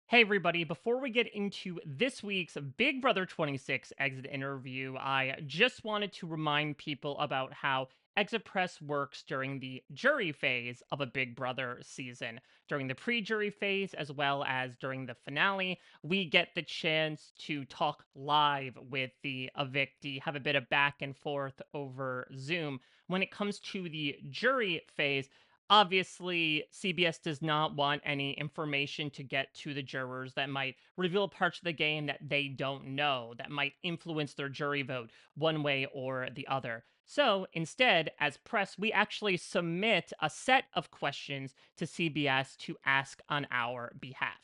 Hey, everybody. Before we get into this week's Big Brother 26 exit interview, I just wanted to remind people about how exit press works during the jury phase of a Big Brother season. During the pre jury phase, as well as during the finale, we get the chance to talk live with the evictee, have a bit of back and forth over Zoom. When it comes to the jury phase, obviously, CBS does not want any information to get to the jurors that might reveal parts of the game that they don't know, that might influence their jury vote one way or the other. So instead, as press, we actually submit a set of questions to CBS to ask on our behalf.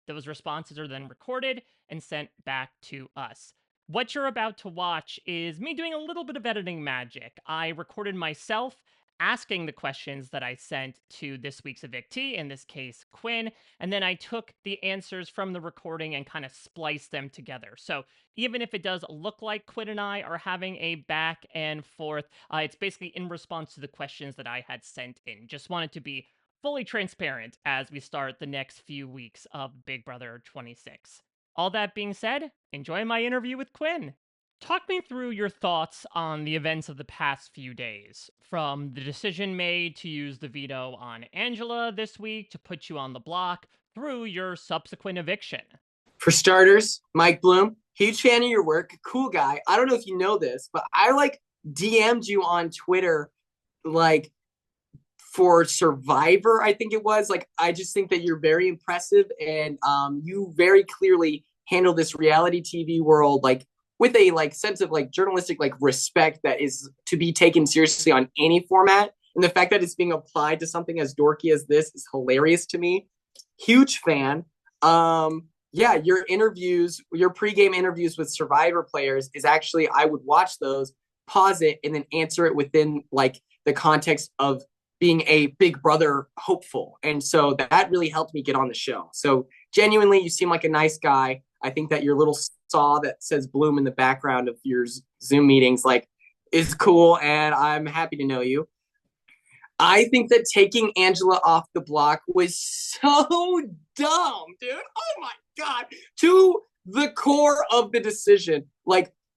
Those responses are then recorded and sent back to us. What you're about to watch is me doing a little bit of editing magic. I recorded myself asking the questions that I sent to this week's evictee, in this case, Quinn, and then I took the answers from the recording and kind of spliced them together. So even if it does look like Quinn and I are having a back and forth, it's basically in response to the questions that I had sent in. Just wanted to be fully transparent as we start the next few weeks of Big Brother 26. All that being said, enjoy my interview with Quinn. Talk me through your thoughts on the events of the past few days, from the decision made to use the veto on Angela this week to put you on the block, through your subsequent eviction. For starters, Mike Bloom, huge fan of your work, cool guy. I don't know if you know this, but I DM'd you on Twitter like for Survivor, I think it was. I just think that you're very impressive and you very clearly handle this reality TV world with a sense of journalistic respect that is to be taken seriously on any format. And the fact that it's being applied to something as dorky as this is hilarious to me. Huge fan. Yeah, your interviews, your pregame interviews with Survivor players is actually, I would watch those, pause it, and then answer it within the context of being a Big Brother hopeful. And so that really helped me get on the show. So genuinely, you seem like a nice guy. I think that your little saw that says Bloom in the background of your Zoom meetings is cool, and I'm happy to know you. I think that taking Angela off the block was so dumb, dude. Oh my God. To the core of the decision.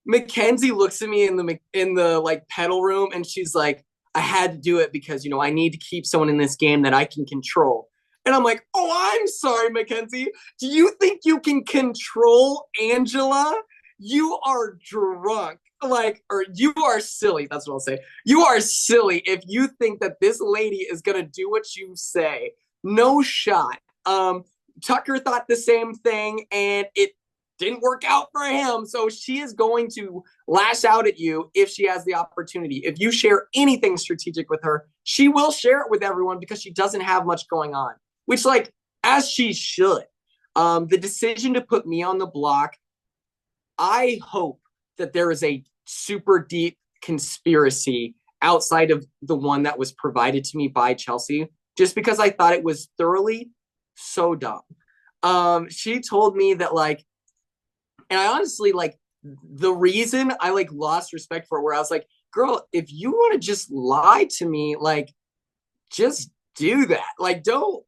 Mackenzie looks at me in the pedal room and she's like, I had to do it because, I need to keep someone in this game that I can control. And I'm like, oh, I'm sorry, Mackenzie. Do you think you can control Angela? You are drunk. Or you are silly. That's what I'll say. You are silly if you think that this lady is going to do what you say. No shot. Tucker thought the same thing and it didn't work out for him. So she is going to lash out at you if she has the opportunity. If you share anything strategic with her, she will share it with everyone because she doesn't have much going on, which as she should. The decision to put me on the block, I hope that there is a super deep conspiracy outside of the one that was provided to me by Chelsea, just because I thought it was thoroughly so dumb. She told me that and I honestly the reason I lost respect for it, where I was like, girl, if you want to just lie to me, just do that. Don't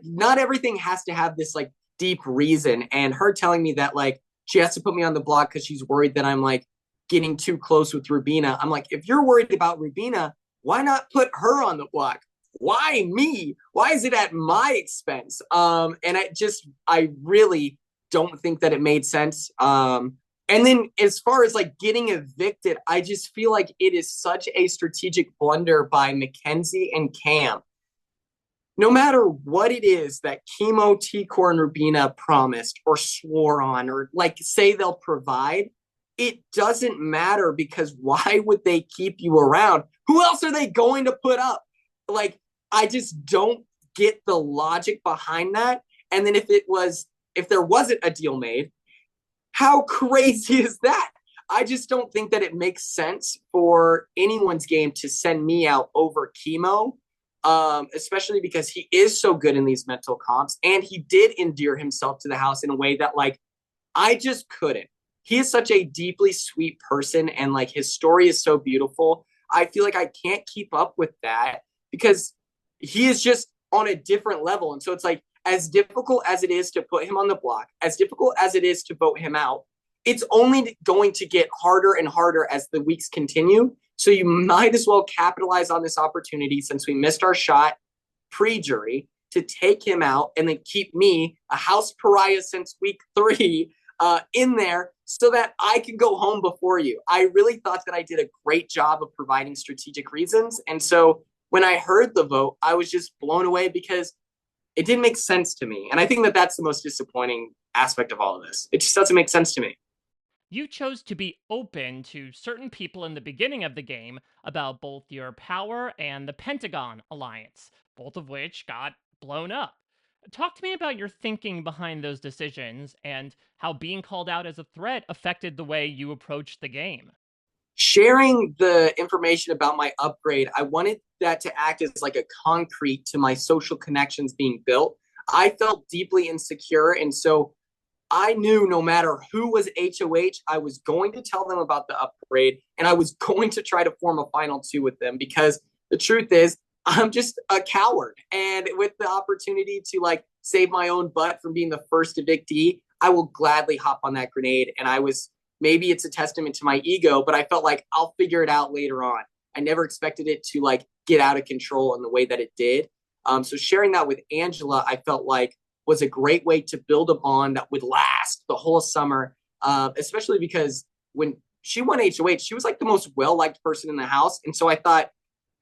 not everything has to have this deep reason. And her telling me that she has to put me on the block because she's worried that I'm getting too close with Rubina. I'm like, if you're worried about Rubina, why not put her on the block? Why me? Why is it at my expense? And I really don't think that it made sense. And then as far as getting evicted, I just feel like it is such a strategic blunder by Mackenzie and Cam. No matter what it is that Chemo, T-Core, and Rubina promised or swore on or say they'll provide, it doesn't matter because why would they keep you around? Who else are they going to put up? I just don't get the logic behind that. And then if there wasn't a deal made, how crazy is that? I just don't think that it makes sense for anyone's game to send me out over Chemo. Especially because he is so good in these mental comps and he did endear himself to the house in a way that I just couldn't. He is such a deeply sweet person and his story is so beautiful. I feel like I can't keep up with that because he is just on a different level. And so it's as difficult as it is to put him on the block, as difficult as it is to vote him out, it's only going to get harder and harder as the weeks continue. So you might as well capitalize on this opportunity since we missed our shot pre-jury to take him out and then keep me, a house pariah since week 3, in there so that I can go home before you. I really thought that I did a great job of providing strategic reasons. And so when I heard the vote, I was just blown away because it didn't make sense to me. And I think that that's the most disappointing aspect of all of this. It just doesn't make sense to me. You chose to be open to certain people in the beginning of the game about both your power and the Pentagon alliance, both of which got blown up. Talk to me about your thinking behind those decisions and how being called out as a threat affected the way you approached the game. Sharing the information about my upgrade, I wanted that to act as like a concrete to my social connections being built. I felt deeply insecure. And so I knew no matter who was HOH, I was going to tell them about the upgrade and I was going to try to form a final two with them because the truth is, I'm just a coward. And with the opportunity to like save my own butt from being the first evictee, I will gladly hop on that grenade. And I was, maybe it's a testament to my ego, but I felt like I'll figure it out later on. I never expected it to like get out of control in the way that it did. So sharing that with Angela, I felt like was a great way to build a bond that would last the whole summer, especially because when she won HOH, she was like the most well-liked person in the house. And so I thought,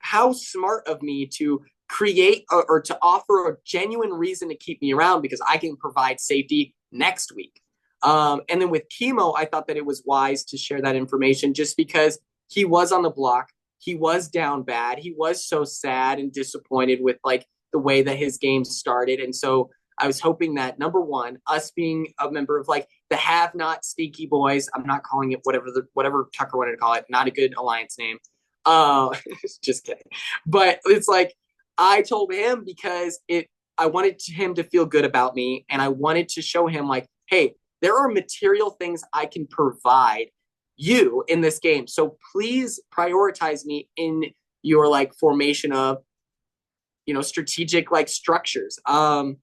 how smart of me to create or to offer a genuine reason to keep me around because I can provide safety next week. And then with Chemo, I thought that it was wise to share that information just because he was on the block. He was down bad. He was so sad and disappointed with like the way that his game started. And so I was hoping that number one, us being a member of like the have not stinky boys, I'm not calling it whatever Tucker wanted to call it, not a good alliance name. Just kidding. But it's like I told him because I wanted him to feel good about me and I wanted to show him like, hey, there are material things I can provide you in this game. So please prioritize me in your like formation of, strategic like structures. And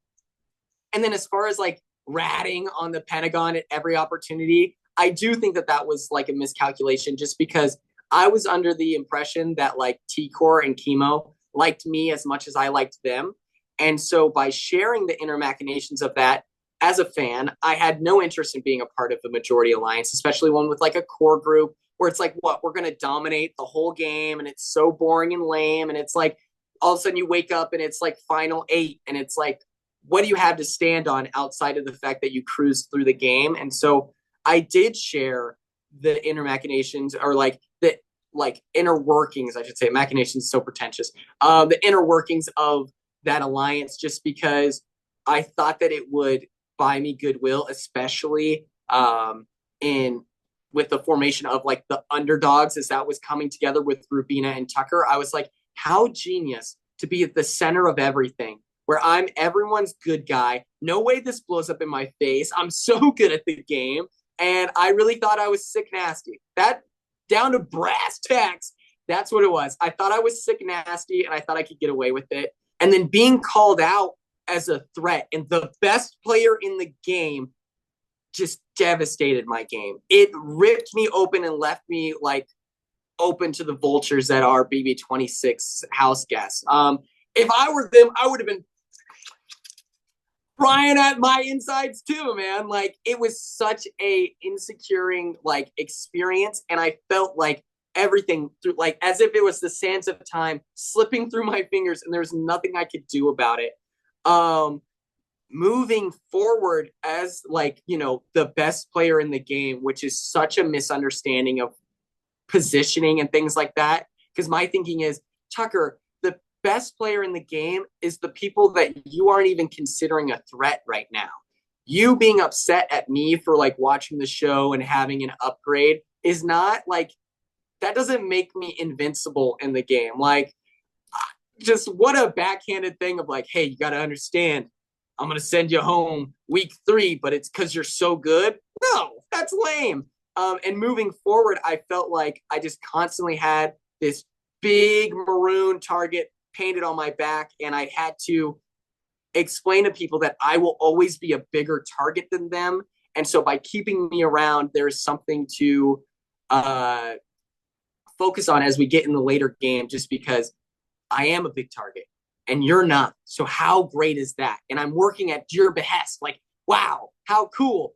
then as far as like ratting on the Pentagon at every opportunity, I do think that that was like a miscalculation just because I was under the impression that like T-Core and Chemo liked me as much as I liked them. And so by sharing the inner machinations of that as a fan, I had no interest in being a part of the majority alliance, especially one with like a core group where it's like, what, we're going to dominate the whole game. And it's so boring and lame. And it's like, all of a sudden you wake up and it's like final 8 and it's like, what do you have to stand on outside of the fact that you cruise through the game? And so I did share the inner machinations or like the like inner workings, I should say. Machinations is so pretentious. The inner workings of that alliance, just because I thought that it would buy me goodwill, especially in with the formation of like the underdogs as that was coming together with Rubina and Tucker. I was like, how genius to be at the center of everything where I'm everyone's good guy. No way this blows up in my face. I'm so good at the game. And I really thought I was sick nasty. That down to brass tacks, that's what it was. I thought I was sick nasty and I thought I could get away with it. And then being called out as a threat and the best player in the game just devastated my game. It ripped me open and left me like open to the vultures that are BB26 house guests. If I were them, I would have been crying at my insides too, man. Like it was such a insecuring like experience, and I felt like everything through like as if it was the sands of time slipping through my fingers, and there was nothing I could do about it. Moving forward as like the best player in the game, which is such a misunderstanding of positioning and things like that. Because my thinking is, Tucker, the best player in the game is the people that you aren't even considering a threat right now. You being upset at me for like watching the show and having an upgrade is not like, that doesn't make me invincible in the game. Like, just what a backhanded thing of like, hey, you got to understand, I'm going to send you home week 3, but it's because you're so good. No, that's lame. And moving forward, I felt like I just constantly had this big maroon target painted on my back, and I had to explain to people that I will always be a bigger target than them. And so by keeping me around, there's something to uh, focus on as we get in the later game, just because I am a big target and you're not. So how great is that? And I'm working at your behest. Like, wow, how cool.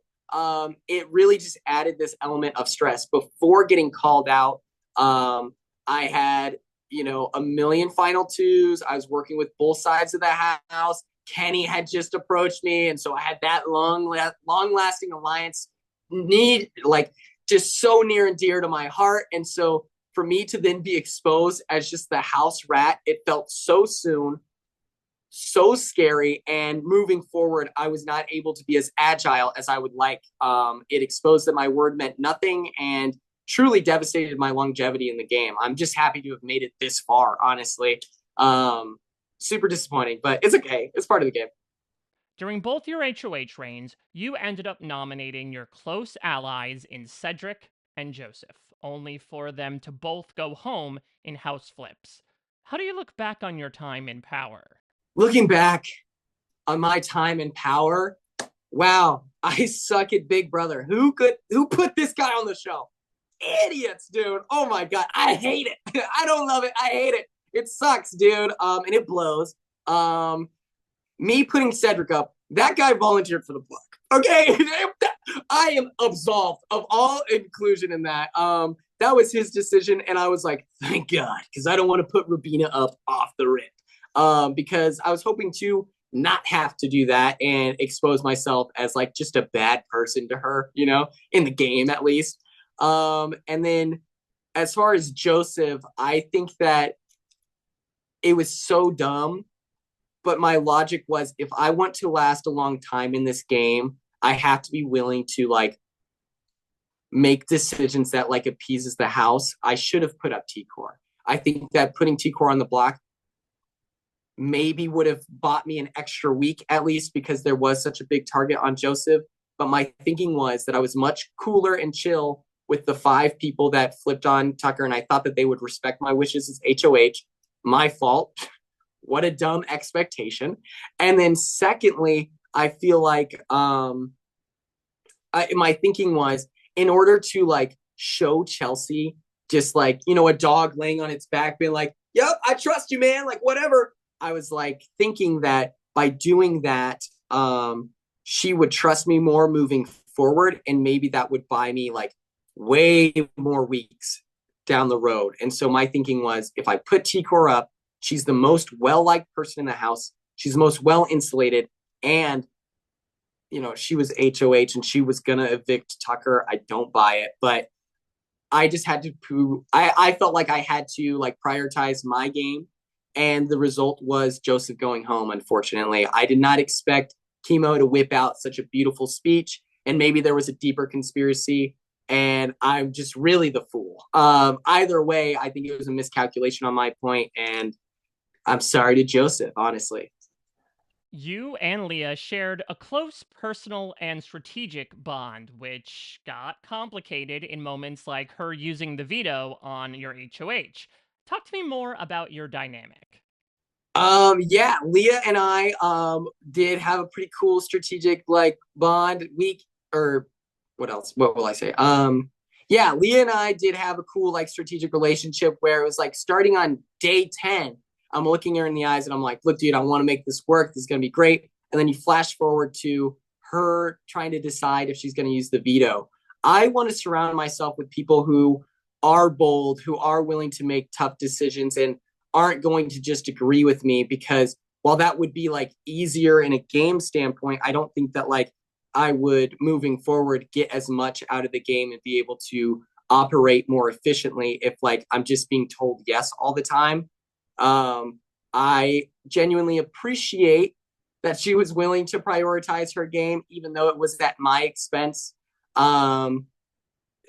It really just added this element of stress. Before getting called out, I had, a million final twos. I was working with both sides of the house. Kenny had just approached me. And so I had that long lasting alliance just so near and dear to my heart. And so for me to then be exposed as just the house rat, it felt so soon, so scary. And moving forward, I was not able to be as agile as I would like. It exposed that my word meant nothing and truly devastated my longevity in the game. I'm just happy to have made it this far, honestly. Super disappointing, but it's okay. It's part of the game. During both your HOH reigns, you ended up nominating your close allies in Cedric and Joseph, only for them to both go home in house flips. How do you look back on your time in power? Looking back on my time in power, wow, I suck at Big Brother. Who put this guy on the show? Idiots, dude. Oh my god, I hate it. I don't love it. I hate it. It sucks, dude. And it blows. Me putting Cedric up, that guy volunteered for the book. Okay, I am absolved of all inclusion in that. That was his decision, and I was like, thank God, because I don't want to put Rubina up off the rip. Because I was hoping to not have to do that and expose myself as like just a bad person to her, in the game at least. And then as far as Joseph, I think that it was so dumb, but my logic was if I want to last a long time in this game, I have to be willing to like make decisions that like appeases the house. I should have put up T-Core. I think that putting T-Core on the block maybe would have bought me an extra week at least because there was such a big target on Joseph. But my thinking was that I was much cooler and chill with the 5 people that flipped on Tucker, and I thought that they would respect my wishes as HOH. My fault. What a dumb expectation. And then secondly, I feel like my thinking was in order to like show Chelsea just like, a dog laying on its back being like, yep, I trust you, man, like whatever. I was like thinking that by doing that, she would trust me more moving forward. And maybe that would buy me like way more weeks down the road. And so my thinking was if I put T-Core up, she's the most well-liked person in the house. She's the most well-insulated. And, she was HOH and she was going to evict Tucker. I don't buy it. But I just had to I felt like I had to like prioritize my game. And the result was Joseph going home, unfortunately. I did not expect Chemo to whip out such a beautiful speech. And maybe there was a deeper conspiracy. And I'm just really the fool. Either way, I think it was a miscalculation on my point. And I'm sorry to Joseph, honestly. You and Leah shared a close personal and strategic bond, which got complicated in moments like her using the veto on your HOH. Talk to me more about your dynamic. Yeah, Leah and I did have a pretty cool strategic like bond week or what else? What will I say? Yeah, Leah and I did have a cool like strategic relationship where it was like starting on day 10, I'm looking her in the eyes and I'm like, look, dude, I want to make this work. This is going to be great. And then you flash forward to her trying to decide if she's going to use the veto. I want to surround myself with people who are bold, who are willing to make tough decisions and aren't going to just agree with me because while that would be like easier in a game standpoint, I don't think that like I would moving forward get as much out of the game and be able to operate more efficiently if like I'm just being told yes all the time. I genuinely appreciate that she was willing to prioritize her game, even though it was at my expense.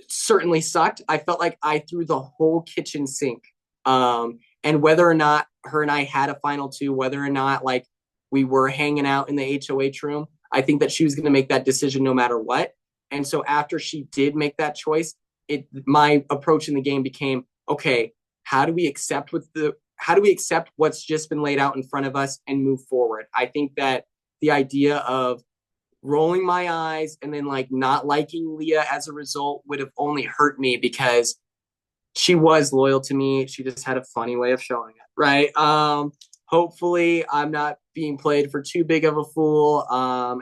Certainly sucked. I felt like I threw the whole kitchen sink. And whether or not her and I had a final 2, whether or not like we were hanging out in the HOH room, I think that she was going to make that decision no matter what. And so after she did make that choice, my approach in the game became, okay, how do we accept accept what's just been laid out in front of us and move forward? I think that the idea of rolling my eyes and then like not liking Leah as a result would have only hurt me because she was loyal to me. She just had a funny way of showing it, right? Hopefully I'm not being played for too big of a fool,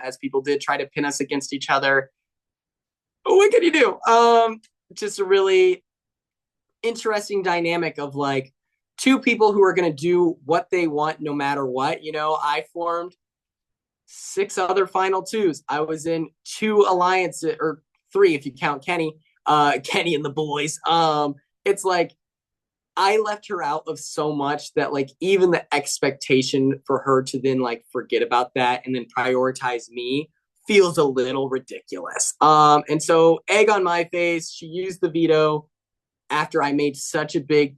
as people did try to pin us against each other. But what can you do? Just a really interesting dynamic of like two people who are going to do what they want no matter what. You know, I formed 6 other final twos. I was in 2 alliances, or 3 if you count Kenny, Kenny and the boys. It's like I left her out of so much that like even the expectation for her to then like forget about that and then prioritize me feels a little ridiculous. And so egg on my face. She used the veto after I made such a big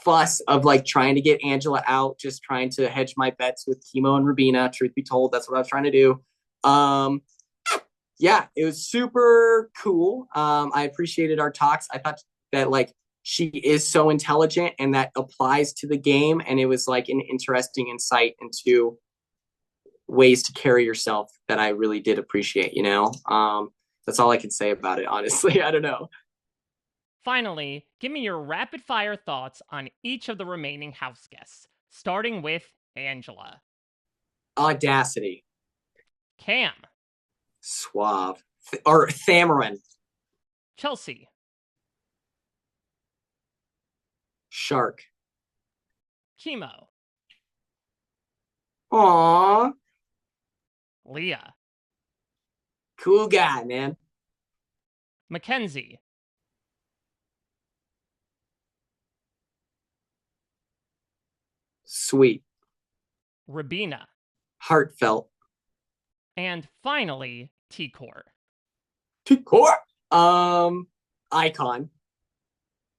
fuss of like trying to get Angela out, just trying to hedge my bets with Chemo and Rubina. Truth be told, that's what I was trying to do. Yeah, it was super cool. I appreciated our talks. I thought that like she is so intelligent and that applies to the game. And it was like an interesting insight into ways to carry yourself that I really did appreciate, you know? That's all I can say about it, honestly. I don't know. Finally, give me your rapid fire thoughts on each of the remaining house guests, starting with Angela. Audacity. Cam. Suave. Or Thamarin. Chelsea. Shark. Chemo. Aww. Leah. Cool guy, man. Mackenzie. Sweet. Rabina. Heartfelt. And finally, T-Core. Core. Icon.